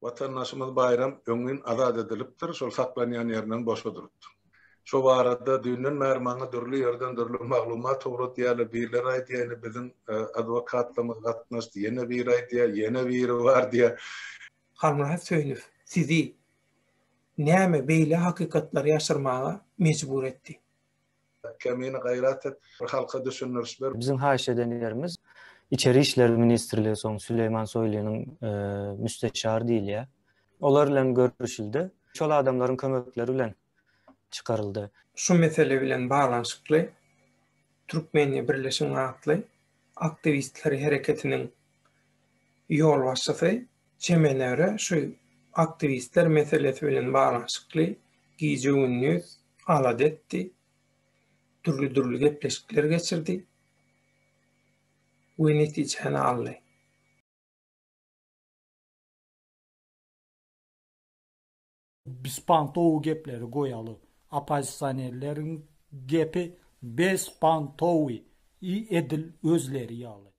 Vatandaşymyz bayram öňün azad edilipdir, şol saklanýan ýerinden boşa durupdy. Şo barada düýnden mermaňa dürli ýerden dürli maglumat tograt ýaly birler aýdýany biziň adwokatlarymyz gatnaşdy, ýene bir aýdýar, ýene biri bar diýär. Halmaz söýlüp sizi näme beýle hakykatlar ýaşyrmaga mejbur etdi? Kemini gayret et, halka düşünürüz. Bizim haýyş edenlerimiz İçeri İşler Ministrliği soň Süleyman Soýlynyň müsteşar diýilýär. Olar bilen görüşildi. Şol adamlaryň kömekleri bilen çıkarıldı. Şu mesele bilen bağlanşykly Türkmenli Birleşik Atly aktivistleri hereketiniň ýol başçysy Çemenere şu aktivistler meselesi bilen bağlanşykly giýje ünlüs alad etdi. Türlü gepleşikler geçirdi. We netijeni aldy. Bispantow gepleri goýaly. Opozisionerleriň gepi bespantowy edil özleri ýaly.